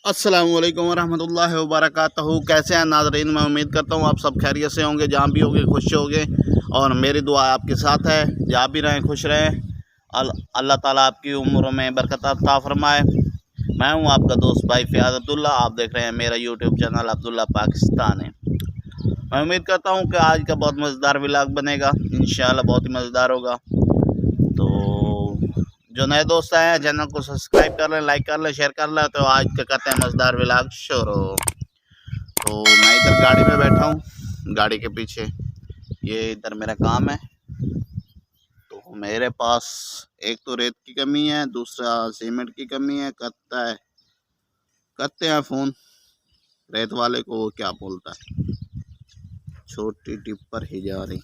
अस्सलामुअलैकुम वरहमतुल्लाहि वबरकातुहू। कैसे हैं नाज़रीन? मैं उम्मीद करता हूँ आप सब खैरियत से होंगे, जहाँ भी होंगे खुश होंगे और मेरी दुआ आपके साथ है। जहाँ भी रहें खुश रहें। अल्लाह ताला आपकी उम्रों में बरकत अता फरमाए। मैं हूँ आपका दोस्त भाई फ़ियाज़ अब्दुल्ला। आप देख रहे हैं मेरा यूट्यूब चैनल अब्दुल्ला पाकिस्तान है। मैं उम्मीद करता हूँ कि आज का बहुत मज़ेदार व्लॉग बनेगा, इंशाल्लाह बहुत ही मज़ेदार होगा। तो जो नए दोस्त आए हैं चैनल को सब्सक्राइब कर लें, लाइक कर लें, शेयर कर लें। तो आज का करते हैं मज़ेदार व्लॉग शुरू। तो मैं इधर गाड़ी में बैठा हूँ, गाड़ी के पीछे ये इधर मेरा काम है। तो मेरे पास एक तो रेत की कमी है, दूसरा सीमेंट की कमी है। करते हैं फ़ोन रेत वाले को, वो क्या बोलता है। छोटी टिप्पर ही जा रही,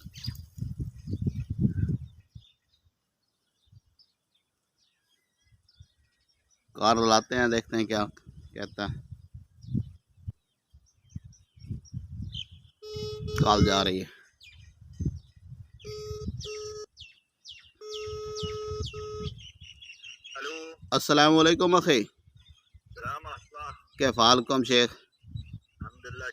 कार लाते हैं, देखते हैं क्या कहता है। कॉल जा रही है। हेलो, अस्सलाम वालेकुम अखी, कैफ हालकुम शेख? अल्हम्दुलिल्लाह,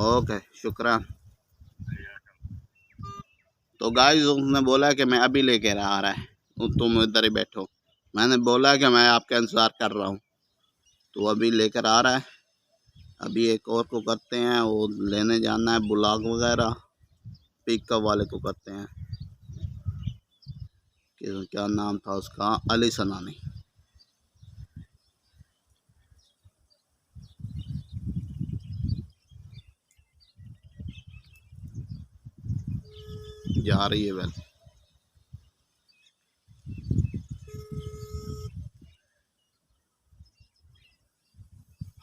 ओके शुक्रान। तो गाइस उसने बोला कि मैं अभी लेकर आ रहा है, तुम इधर ही बैठो। मैंने बोला कि मैं आपका इंतज़ार कर रहा हूँ, तो अभी लेकर आ रहा है। अभी एक और को करते हैं, वो लेने जाना है ब्लॉग वगैरह। पिकअप वाले को करते हैं, कि क्या नाम था उसका, अली सनानी। जा रही है वेल।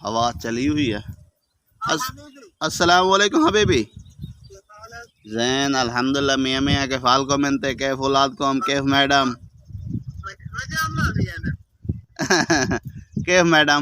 हवा चली हुई है। अस्सलाम वालेकुम हबीबी। जैन अल्हम्दुलिल्लाह मियाँ मियाँ के फाल को मनते कैफ औलाद को हम कैफ मैडम कैफ मैडम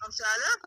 5000؟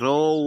रो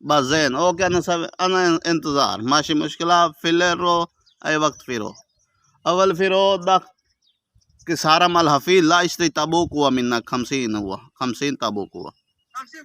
बस जैन ओके। अना इंतज़ार माशी मुश्किल फिर रो अय वक्त फिरो अवल फिरो दख कि सारा मल हफीज ला इश्ती तबूक हुआ मिन्ना 50 हुआ 50 तबूक हुआ 50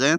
जैन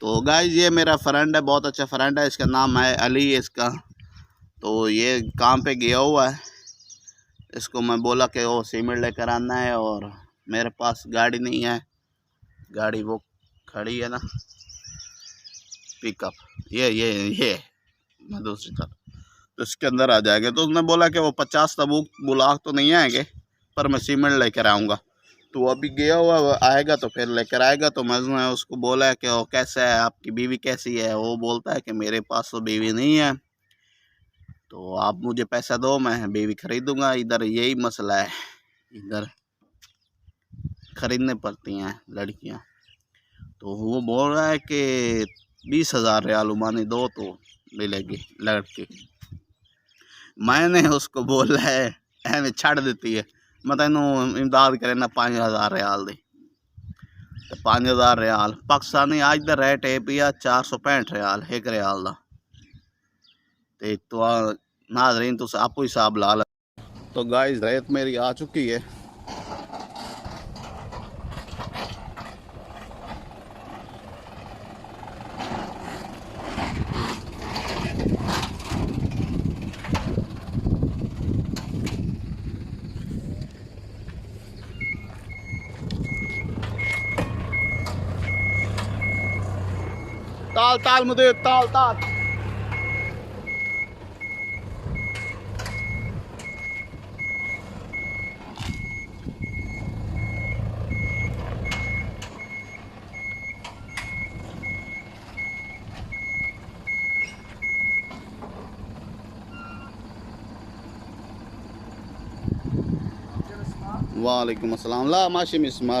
तो गाइस ये मेरा फ्रेंड है बहुत अच्छा फ्रेंड है इसका नाम है अली इसका तो ये काम पे गया हुआ है इसको मैं बोला कि वो सीमेंट लेकर आना है और मेरे पास गाड़ी नहीं है गाड़ी वो खड़ी है ना पिकअप ये मैं दूसरी तरफ तो इसके अंदर आ जाएंगे तो उसने बोला कि वो 50 तबूक बुलाक तो नहीं आएंगे पर मैं सीमेंट लेकर आऊँगा तो वो अभी गया हुआ वो आएगा तो फिर लेकर आएगा तो मैं उसको बोला कि वो कैसा है आपकी बीवी कैसी है वो बोलता है कि मेरे पास तो बीवी नहीं है तो आप मुझे पैसा दो मैं बीवी खरीदूँगा इधर यही मसला है इधर ख़रीदने पड़ती हैं लड़कियां तो वो बोल रहा है कि 20,000 रियाल उमानी दो तो मिलेगी लड़की मैंने उसको बोला है एवं छड़ देती है मैं तेन इमदाद करे ना 5,000 रियाल दी तो 5,000 रियाल पाकिस्तानी आज का रेट है पिया 465 रियाल एक रियाल का तो नाज़रीन तुम आपको हिसाब ला लो तो गाइस रेत मेरी आ चुकी है ताल ताल मुझे ताल ताल वालेकुम अस्सलाम ला माशी मिस्मा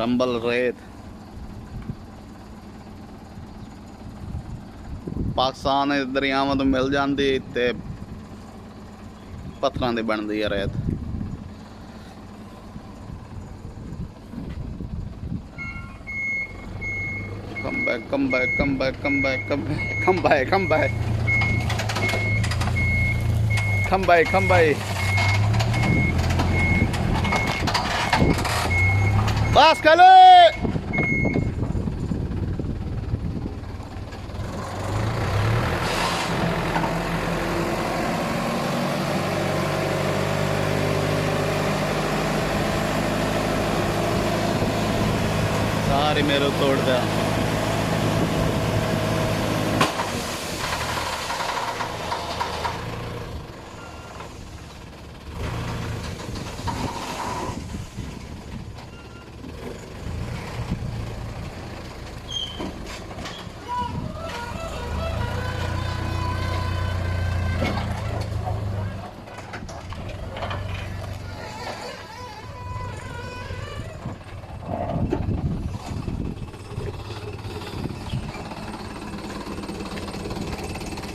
रंबल रेत पाकिस्तान दरियावां तो मिल जाती ते पत्थरां दी बनदी है रेत come back come back come back come back come back come back come back come back come back बस कलो सारी मेरे तोड़ दिया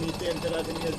200 300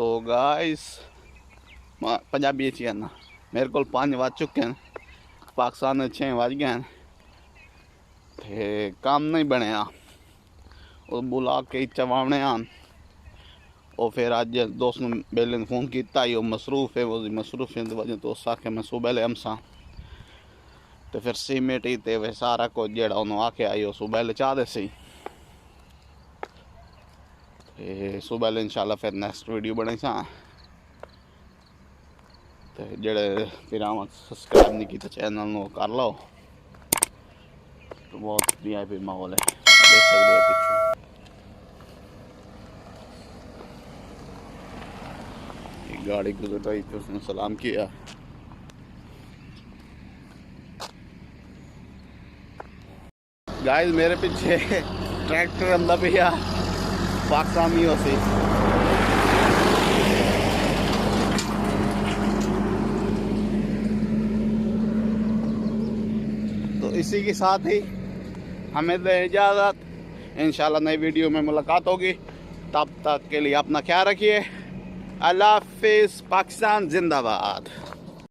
तो गाइस पंजाबी च कहना मेरे को 5 बज चुके हैं, पाकिस्तान में 6 बज गए हैं, काम नहीं बनया और बुला के चवाने आन और फिर अज दोस्त ने बेले ने फोन किया ही मसरूफ है, वो मसरूफ की वजह तो उस आखे मैं सुबह ले हमसा तो फिर सीमेंट ही ते वे सारा कुछ जेड़ा उन्होंने आके आई वो सुबह ले चाह दे सी सुबह ले इंशाल्लाह फिर नेक्स्ट वीडियो बने सा तो जेड़े फिर सब्सक्राइब नहीं किया चैनल नो कर लो। तो बहुत VIP माहौल है, देख सकते हो पिछू गाड़ी गुजर रही थी, उसने सलाम किया। गाइस मेरे पीछे ट्रैक्टर अंदर भैया पाकिस्तानी से तो इसी के साथ ही हमें दे इजाज़त, इंशाल्लाह नई वीडियो में मुलाकात होगी, तब तक के लिए अपना ख्याल रखिए। अल्लाह हाफिज़, पाकिस्तान जिंदाबाद।